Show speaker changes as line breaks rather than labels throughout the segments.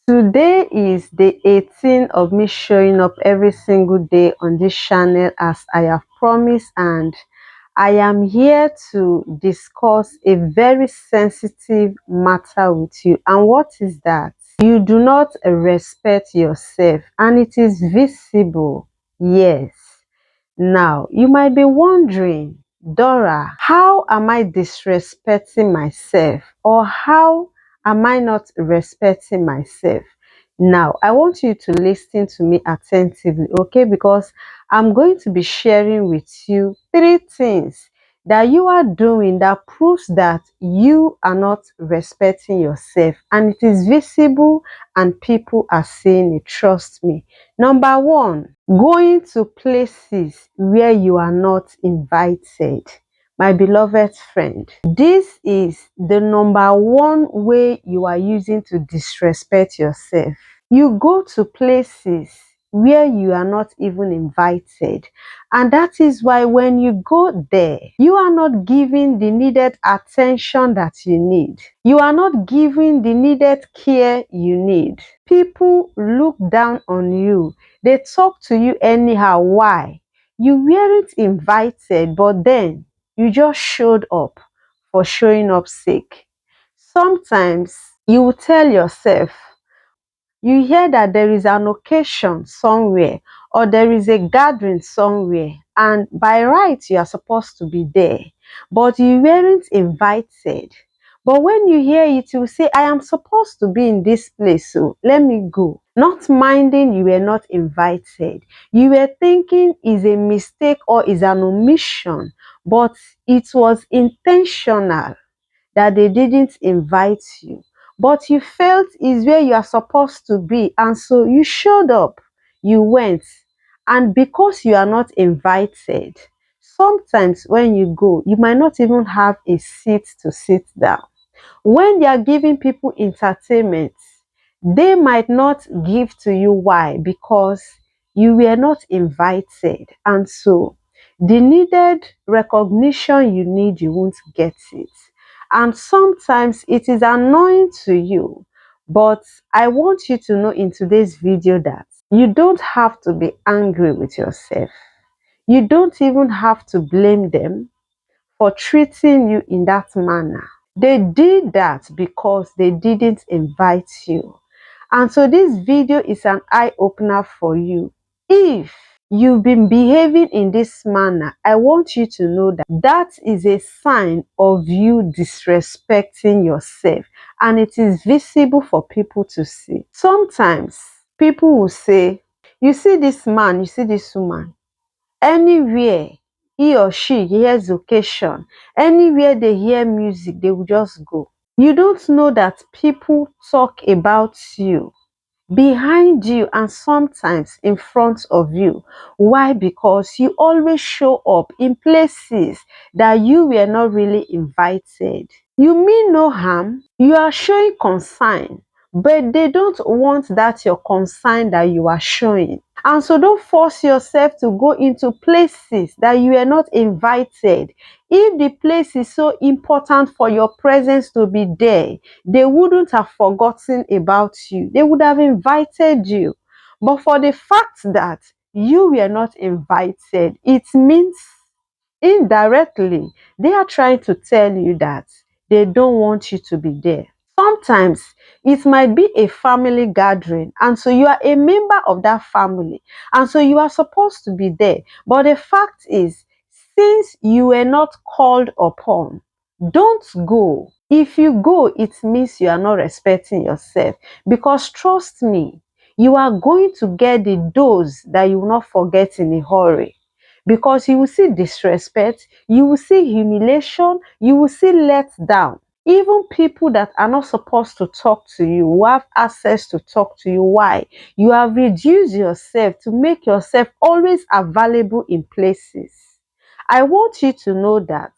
Today is the 18th of me showing up every single day on this channel as I have promised, and I am here to discuss a very sensitive matter with you. And what is that? You do not respect yourself, and it is visible. Yes. Now, you might be wondering, Dora, how am I disrespecting myself? Or how am I not respecting myself? Now, I want you to listen to me attentively, okay? Because I'm going to be sharing with you 3 things that you are doing that proves that you are not respecting yourself. And it is visible and people are seeing it, trust me. Number one, going to places where you are not invited. My beloved friend, this is the number one way you are using to disrespect yourself. You go to places where you are not even invited, and that is why when you go there, you are not giving the needed attention that you need. You are not giving the needed care you need. People look down on you. They talk to you anyhow. Why? You weren't invited, but then you just showed up for showing up sake. Sometimes you will tell yourself, you hear that there is an occasion somewhere or there is a gathering somewhere, and by right you are supposed to be there, but you weren't invited. But when you hear it, you say, I am supposed to be in this place, so let me go. Not minding you were not invited. You were thinking is a mistake or is an omission, but it was intentional that they didn't invite you, but you felt is where you are supposed to be, and so you showed up, you went. And because you are not invited, sometimes when you go, you might not even have a seat to sit down. When they are giving people entertainment, they might not give to you. Why? Because you were not invited, and so the needed recognition you need, you won't get it. And sometimes it is annoying to you, but I want you to know in today's video that you don't have to be angry with yourself. You don't even have to blame them for treating you in that manner. They did that because they didn't invite you. And so this video is an eye-opener for you. If you've been behaving in this manner, I want you to know that that is a sign of you disrespecting yourself, and it is visible for people to see. Sometimes people will say, you see this man, you see this woman, anywhere he or she hears occasion, anywhere they hear music, they will just go. You don't know that people talk about you behind you and sometimes in front of you. Why? Because you always show up in places that you were not really invited. You mean no harm, you are showing concern, but they don't want that your concern that you are showing. And so don't force yourself to go into places that you are not invited. If the place is so important for your presence to be there, they wouldn't have forgotten about you. They would have invited you. But for the fact that you were not invited, it means indirectly they are trying to tell you that they don't want you to be there. Sometimes it might be a family gathering, and so you are a member of that family, and so you are supposed to be there. But the fact is, since you were not called upon, don't go. If you go, it means you are not respecting yourself, because trust me, you are going to get the dose that you will not forget in a hurry. Because you will see disrespect, you will see humiliation, you will see let down. Even people that are not supposed to talk to you who have access to talk to you. Why? You have reduced yourself to make yourself always available in places. I want you to know that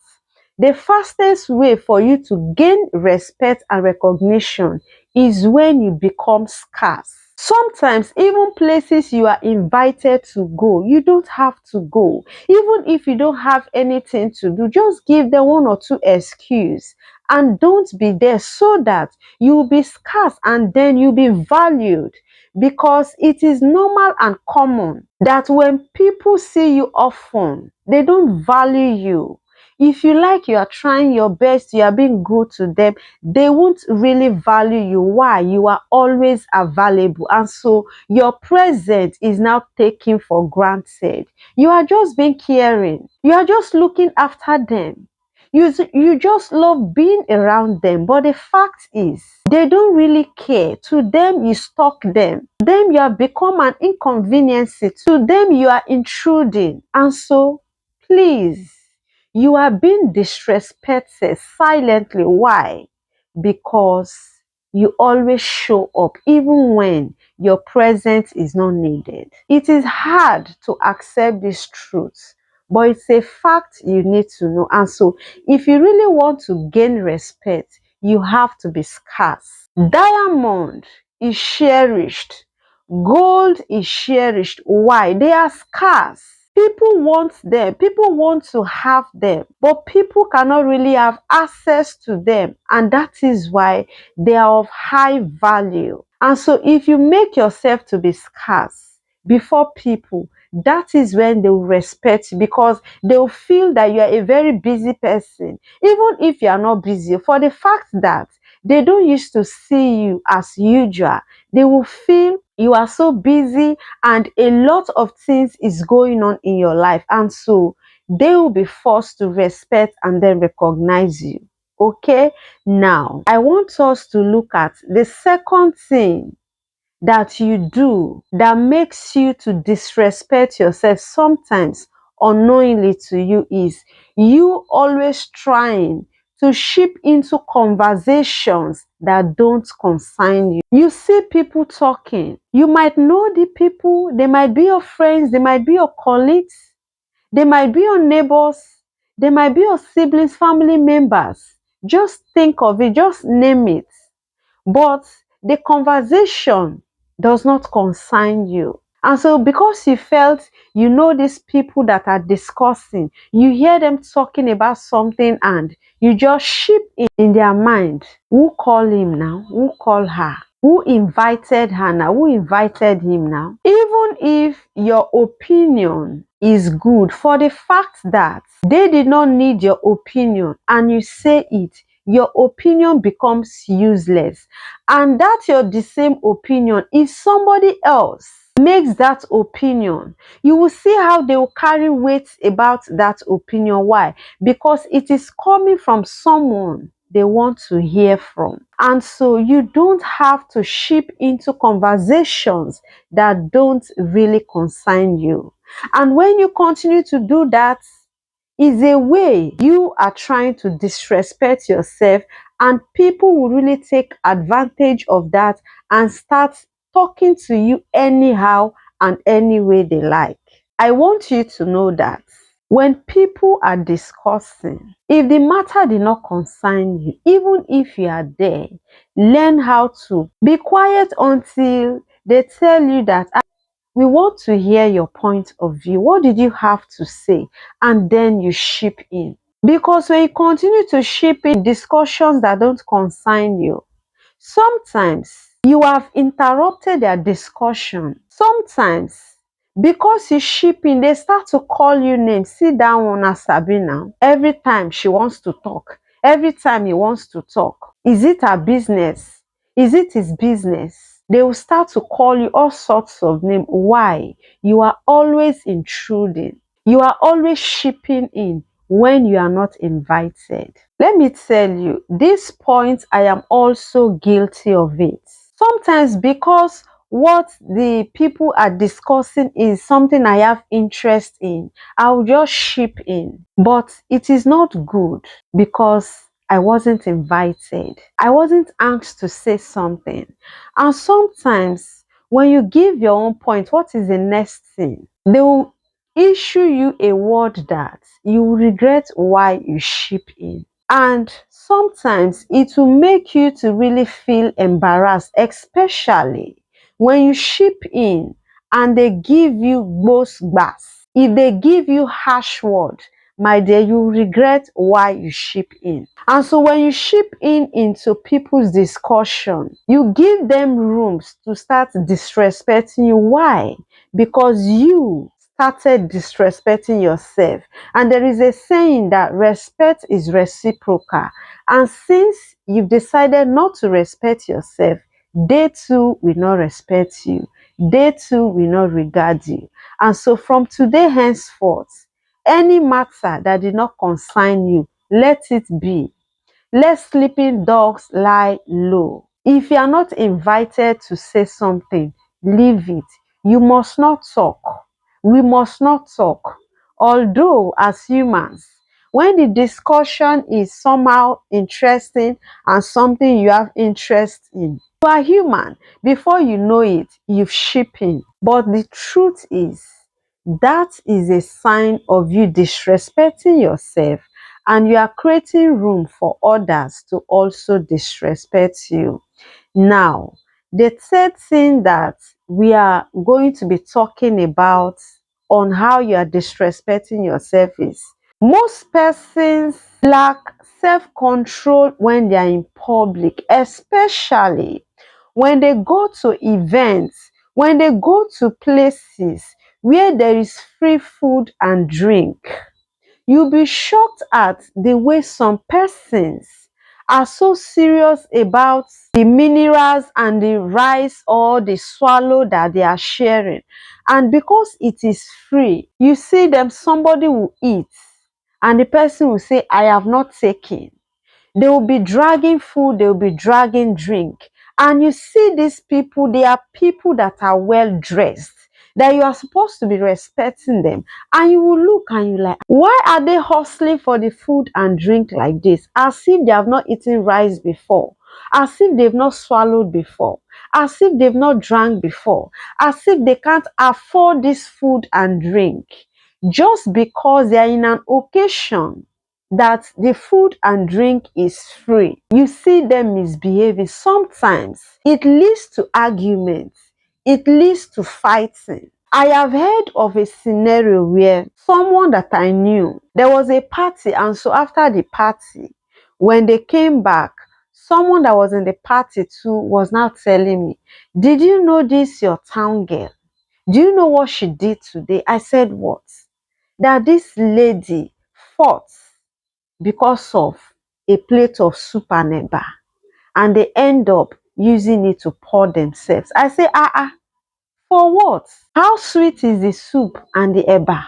the fastest way for you to gain respect and recognition is when you become scarce. Sometimes even places you are invited to go, you don't have to go. Even if you don't have anything to do, just give them one or two excuse and don't be there, so that you will be scarce and then you'll be valued. Because it is normal and common that when people see you often, they don't value you. If you like, you are trying your best, you are being good to them, they won't really value you. Why? You are always available, and so your presence is now taken for granted. You are just being caring, you are just looking after them, you just love being around them. But the fact is, they don't really care. To them, you stalk them, you have become an inconvenience. To them, you are intruding. And so please, you are being disrespected silently. Why? Because you always show up even when your presence is not needed. It is hard to accept this truth, but it's a fact you need to know. And so, if you really want to gain respect, you have to be scarce. Diamond is cherished, gold is cherished. Why? They are scarce. People want them, people want to have them, but people cannot really have access to them, and that is why they are of high value. And so if you make yourself to be scarce before people, that is when they will respect you, because they will feel that you are a very busy person, even if you are not busy. For the fact that they don't used to see you as usual, they will feel you are so busy and a lot of things is going on in your life, and so they will be forced to respect and then recognize you. Okay, now I want us to look at the second thing that you do that makes you to disrespect yourself sometimes unknowingly to you, is you always trying to ship into conversations that don't concern you. You see people talking, you might know the people, they might be your friends, they might be your colleagues, they might be your neighbors, they might be your siblings, family members. Just think of it, just name it. But the conversation does not concern you. And so, because you felt you know these people that are discussing, you hear them talking about something and you just ship in their mind. Who call him now? Who call her? Who invited her now? Who invited him now? Even if your opinion is good, for the fact that they did not need your opinion and you say it, your opinion becomes useless. And that's the same opinion. If somebody else makes that opinion, you will see how they will carry weight about that opinion. Why? Because it is coming from someone they want to hear from. And so you don't have to ship into conversations that don't really concern you. And when you continue to do that, is a way you are trying to disrespect yourself, and people will really take advantage of that and start talking to you anyhow and any way they like. I want you to know that when people are discussing, if the matter did not concern you, even if you are there, learn how to be quiet until they tell you that we want to hear your point of view. What did you have to say? And then you ship in. Because when you continue to ship in discussions that don't concern you, sometimes you have interrupted their discussion. Sometimes, because you ship in, they start to call you names. Sit down on a Sabina. Every time she wants to talk, every time he wants to talk. Is it her business? Is it his business? They will start to call you all sorts of names. Why? You are always intruding. You are always shipping in when you are not invited. Let me tell you, this point, I am also guilty of it. Sometimes, because what the people are discussing is something I have interest in, I'll just ship in. But it is not good because I wasn't invited. I wasn't asked to say something. And sometimes, when you give your own point, what is the next thing? They will issue you a word that you will regret why you ship in. And sometimes it will make you to really feel embarrassed, especially When you ship in and they give you gbos gbas, if they give you harsh word, my dear, you regret why you ship in. And so when you ship in into people's discussion, you give them rooms to start disrespecting you. Why? Because you started disrespecting yourself. And there is a saying that respect is reciprocal. And since you've decided not to respect yourself, they too will not respect you. They too will not regard you. And so from today henceforth, any matter that did not concern you, let it be. Let sleeping dogs lie low. If you are not invited to say something, leave it. You must not talk. We must not talk. Although, as humans, when the discussion is somehow interesting and something you have interest in, you are human. Before you know it, you've shipping. But the truth is, that is a sign of you disrespecting yourself, and you are creating room for others to also disrespect you. Now, the third thing that we are going to be talking about on how you are disrespecting yourself is most persons lack self-control when they are in public, especially when they go to events, when they go to places where there is free food and drink. You'll be shocked at the way some persons are so serious about the minerals and the rice or the swallow that they are sharing. And because it is free, you see them, somebody will eat and the person will say, I have not taken. They will be dragging food, they will be dragging drink. And you see these people, they are people that are well dressed, that you are supposed to be respecting them. And you will look and you like, why are they hustling for the food and drink like this? As if they have not eaten rice before, as if they've not swallowed before, as if they've not drank before, as if they can't afford this food and drink, just because they are in an occasion that the food and drink is free. You see them misbehaving. Sometimes it leads to arguments, it leads to fighting. I have heard of a scenario where someone that I knew, there was a party, and so after the party, when they came back, someone that was in the party too was now telling me, did you know this your town girl? Do you know what she did today? I said, what? That this lady fought because of a plate of soup and eba, and they end up using it to pour themselves. I say, for what? How sweet is the soup and the eba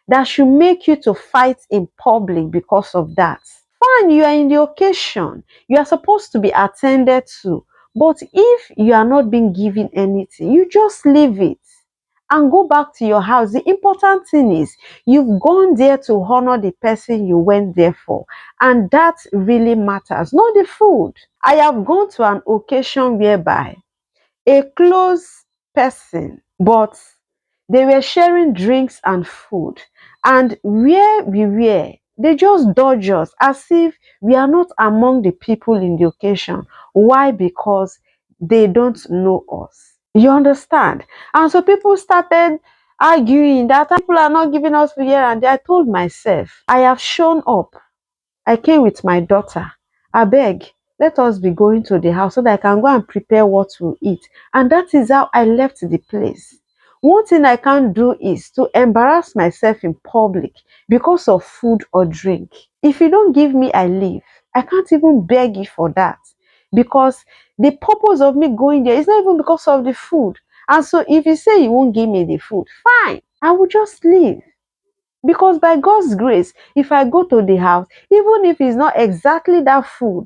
that should make you to fight in public because of that? Fine, you are in the occasion, you are supposed to be attended to, but if you are not being given anything, you just leave it and go back to your house. The important thing is you've gone there to honor the person you went there for, and that really matters, not the food. I have gone to an occasion whereby a close person, but they were sharing drinks and food, and where we were, they just dodge us as if we are not among the people in the occasion. Why? Because they don't know us. You understand? And so people started arguing that people are not giving us food here and there. I told myself, I have shown up. I came with my daughter. I beg, let us be going to the house so that I can go and prepare what to eat. And that is how I left the place. One thing I can't do is to embarrass myself in public because of food or drink. If you don't give me, I leave. I can't even beg you for that, because the purpose of me going there is not even because of the food. And so if you say you won't give me the food, fine, I will just leave. Because by God's grace, if I go to the house, even if it's not exactly that food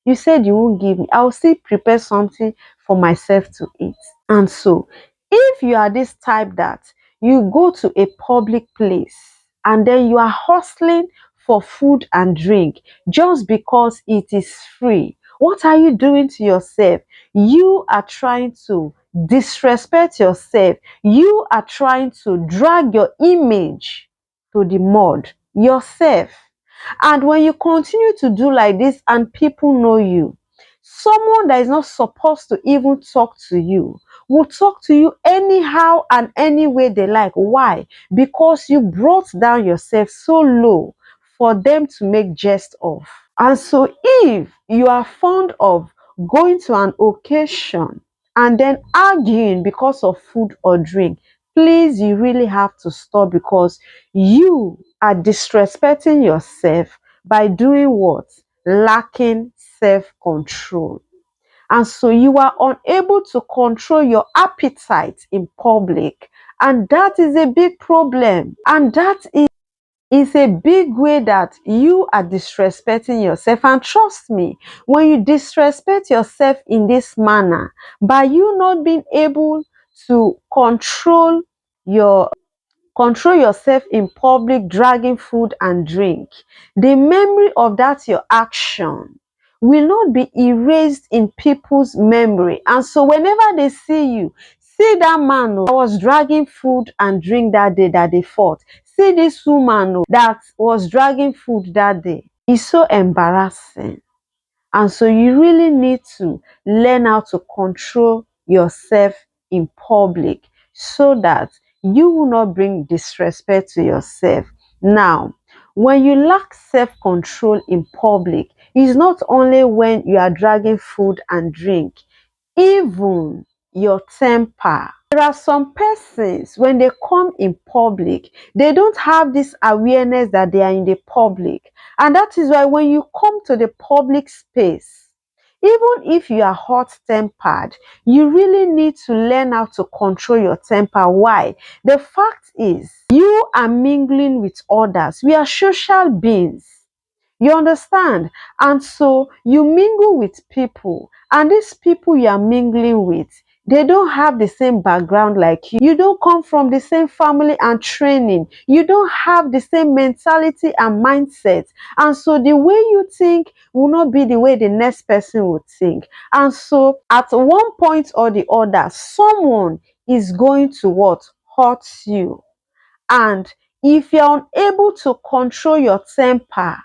you said you won't give me, I'll still prepare something for myself to eat. And so, if you are this type that you go to a public place and then you are hustling for food and drink just because it is free, what are you doing to yourself? You are trying to disrespect yourself. You are trying to drag your image to the mud yourself. And when you continue to do like this and people know you, Someone that is not supposed to even talk to you will talk to you anyhow and any way they like. Why? Because you brought down yourself so low for them to make jest of. And so if you are fond of going to an occasion and then arguing because of food or drink, please, you really have to stop, because you are disrespecting yourself by doing what? Lacking self-control. And so you are unable to control your appetite in public. And that is a big problem. And that is a big way that you are disrespecting yourself. And trust me, when you disrespect yourself in this manner, by you not being able to your control yourself in public, dragging food and drink, the memory of that your action will not be erased in people's memory. And so whenever they see you, see that man that was dragging food and drink that day that they fought, see this woman that was dragging food that day, it's so embarrassing. And so you really need to learn how to control yourself in public, so that you will not bring disrespect to yourself. Now, when you lack self-control in public, it's not only when you are dragging food and drink, even your temper. There are some persons, when they come in public, they don't have this awareness that they are in the public. And that is why when you come to the public space, even if you are hot tempered, you really need to learn how to control your temper. Why? The fact is, you are mingling with others. We are social beings. You understand? And so you mingle with people, and these people you are mingling with, they don't have the same background like you. You don't come from the same family and training. You don't have the same mentality and mindset. And so the way you think will not be the way the next person would think. And so at one point or the other, someone is going to what? Hurt you. And if you're unable to control your temper,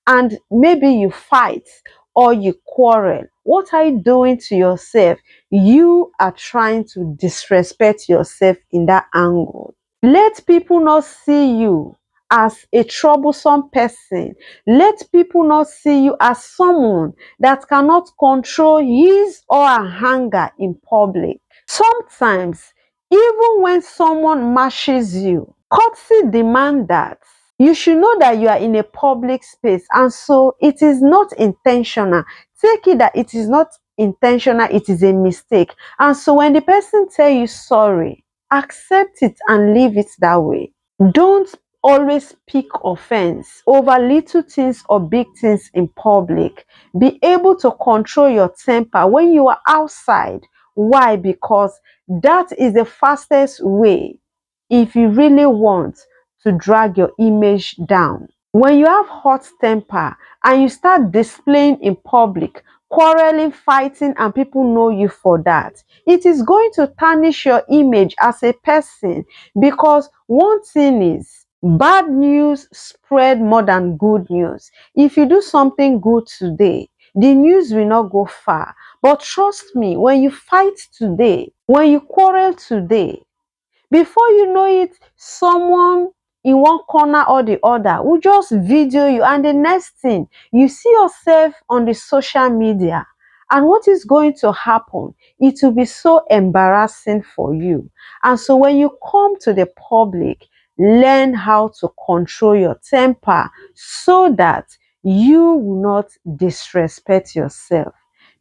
and maybe you fight or you quarrel, what are you doing to yourself? You are trying to disrespect yourself in that angle. Let people not see you as a troublesome person. Let people not see you as someone that cannot control his or her anger in public. Sometimes, even when someone mashes you, courtesy demand that you should know that you are in a public space, and so it is not intentional. Take it that it is not intentional, it is a mistake. And so when the person tell you sorry, accept it and leave it that way. Don't always pick offense over little things or big things in public. Be able to control your temper when you are outside. Why? Because that is the fastest way if you really want to drag your image down. When you have hot temper and you start displaying in public, quarreling, fighting, and people know you for that, it is going to tarnish your image as a person. Because one thing is, bad news spread more than good news. If you do something good today, the news will not go far. But trust me, when you fight today, when you quarrel today, before you know it, someone in one corner or the other will just video you, and the next thing, you see yourself on the social media. And what is going to happen? It will be so embarrassing for you. And so when you come to the public, learn how to control your temper so that you will not disrespect yourself.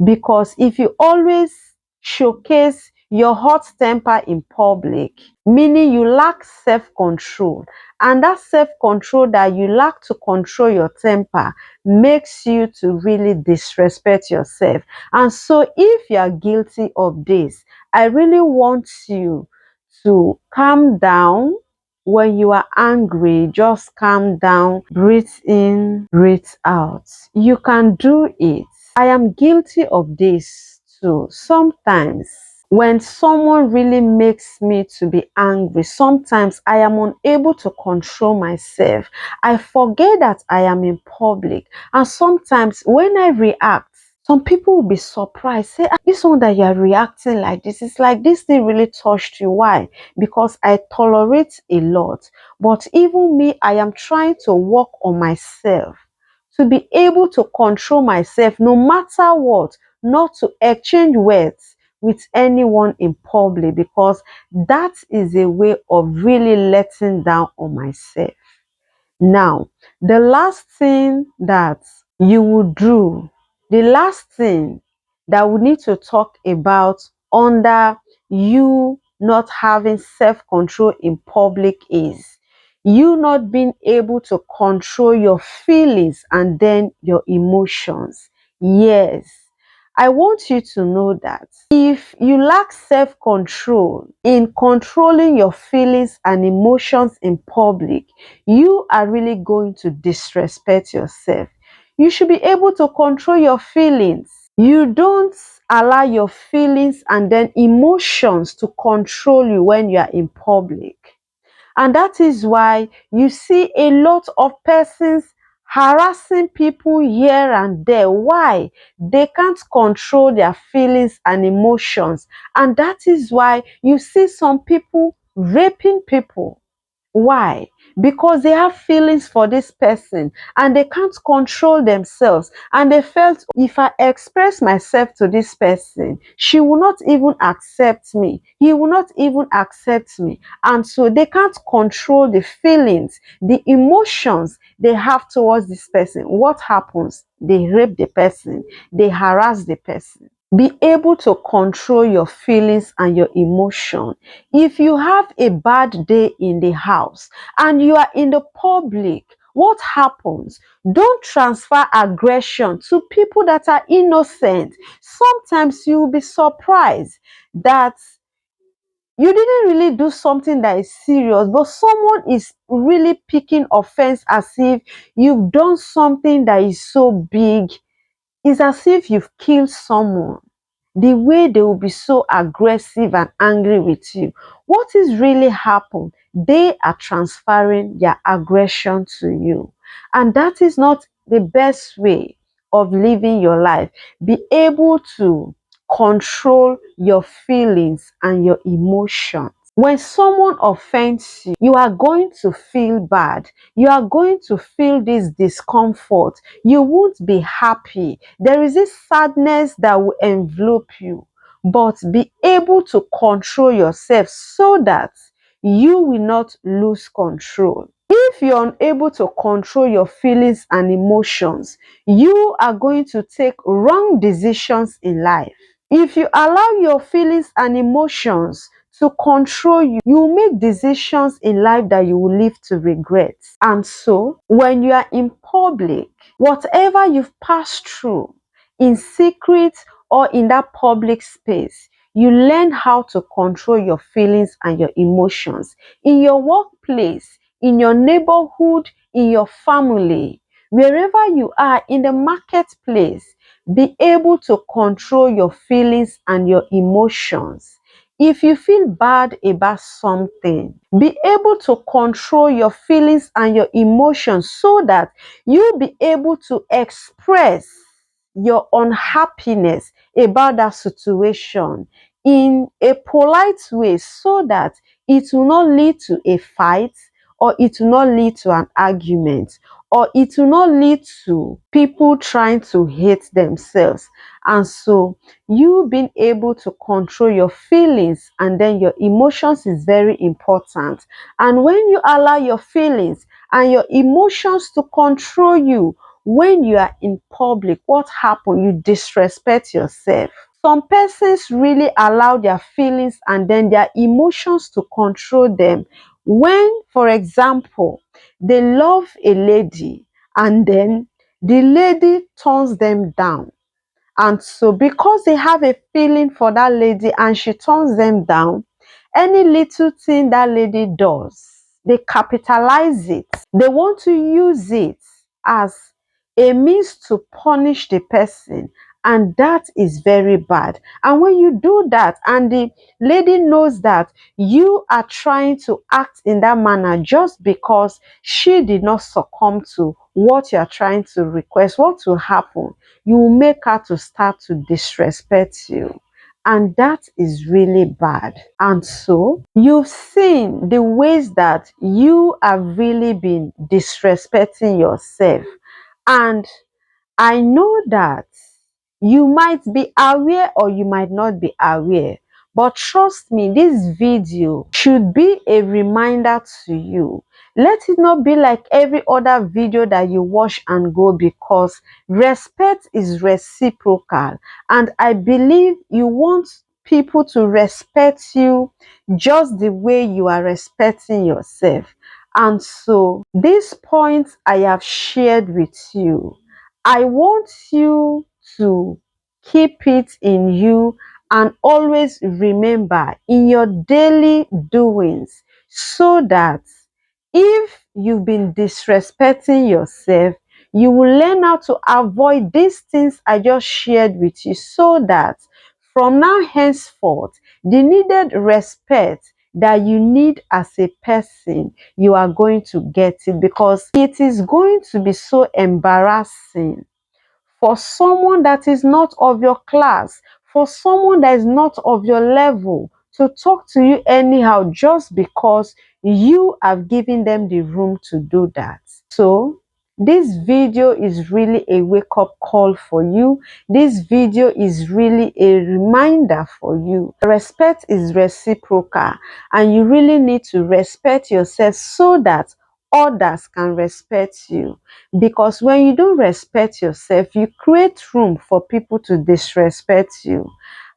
Because if you always showcase your hot temper in public, meaning you lack self-control, and that self-control that you lack to control your temper makes you to really disrespect yourself. And so if you are guilty of this, I really want you to calm down. When you are angry, just calm down, breathe in, breathe out. You can do it. I am guilty of this too. Sometimes when someone really makes me to be angry, sometimes I am unable to control myself. I forget that I am in public. And sometimes when I react, Some people will be surprised, say, "Ah, this one that you are reacting like this, it's like this thing really touched you." Why? Because I tolerate a lot. But even me, I am trying to work on myself to be able to control myself no matter what, not to exchange words with anyone in public, because that is a way of really letting down on myself. Now, the last thing that you would do, the last thing that we need to talk about under you not having self control in public is you not being able to control your feelings and then your emotions. Yes, I want you to know that if you lack self control in controlling your feelings and emotions in public, you are really going to disrespect yourself. You should be able to control your feelings. You don't allow your feelings and then emotions to control you when you are in public. And that is why you see a lot of persons harassing people here and there. Why? They can't control their feelings and emotions. And that is why you see some people raping people. Why? Because they have feelings for this person and they can't control themselves. And they felt, if I express myself to this person, she will not even accept me. He will not even accept me. And so they can't control the feelings, the emotions they have towards this person. What happens? They rape the person, they harass the person. Be able to control your feelings and your emotion. If you have a bad day in the house and you are in the public, what happens? Don't transfer aggression to people that are innocent. Sometimes you will be surprised that you didn't really do something that is serious, but someone is really picking offense as if you've done something that is so big. It's as if you've killed someone. The way they will be so aggressive and angry with you. What is really happened? They are transferring their aggression to you. And that is not the best way of living your life. Be able to control your feelings and your emotions. When someone offends you, you are going to feel bad. You are going to feel this discomfort. You won't be happy. There is this sadness that will envelop you. But be able to control yourself so that you will not lose control. If you're unable to control your feelings and emotions, you are going to take wrong decisions in life. If you allow your feelings and emotions to control you, you will make decisions in life that you will live to regret. And so, when you are in public, whatever you've passed through in secret or in that public space, you learn how to control your feelings and your emotions in your workplace, in your neighborhood, in your family, wherever you are, in the marketplace. Be able to control your feelings and your emotions. If you feel bad about something, be able to control your feelings and your emotions so that you'll be able to express your unhappiness about that situation in a polite way so that it will not lead to a fight, or it will not lead to an argument, or it will not lead to people trying to hate themselves. And so you being able to control your feelings and then your emotions is very important. And when you allow your feelings and your emotions to control you, when you are in public, what happens? You disrespect yourself. Some persons really allow their feelings and then their emotions to control them. When, for example, they love a lady and then the lady turns them down. And so, because they have a feeling for that lady and she turns them down, any little thing that lady does, they capitalize it. They want to use it as a means to punish the person and that is very bad. And when you do that and the lady knows that you are trying to act in that manner just because she did not succumb to what you are trying to request, what will happen? You will make her to start to disrespect you, and that is really bad. And so you've seen the ways that you have really been disrespecting yourself, and I know that you might be aware or you might not be aware, but trust me, this video should be a reminder to you. Let it not be like every other video that you watch and go, because respect is reciprocal. And I believe you want people to respect you just the way you are respecting yourself. And so, these points I have shared with you, I want you to keep it in you and always remember in your daily doings, so that if you've been disrespecting yourself, you will learn how to avoid these things I just shared with you, so that from now henceforth, the needed respect that you need as a person, you are going to get it, because it is going to be so embarrassing for someone that is not of your class, for someone that is not of your level, to talk to you anyhow just because you have given them the room to do that. So, this video is really a wake-up call for you. This video is really a reminder for you. Respect is reciprocal, and you really need to respect yourself so that others can respect you. Because when you don't respect yourself, you create room for people to disrespect you.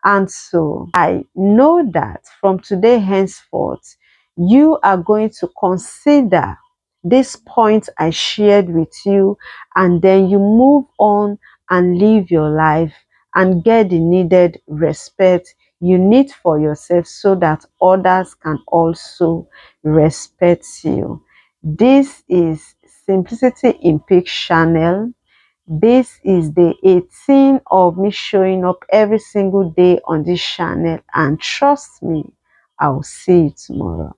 And so I know that from today henceforth, you are going to consider this point I shared with you, and then you move on and live your life and get the needed respect you need for yourself, so that others can also respect you. This is Simplicity in Peak channel. This is day 18 of me showing up every single day on this channel, and trust me, I'll see you tomorrow.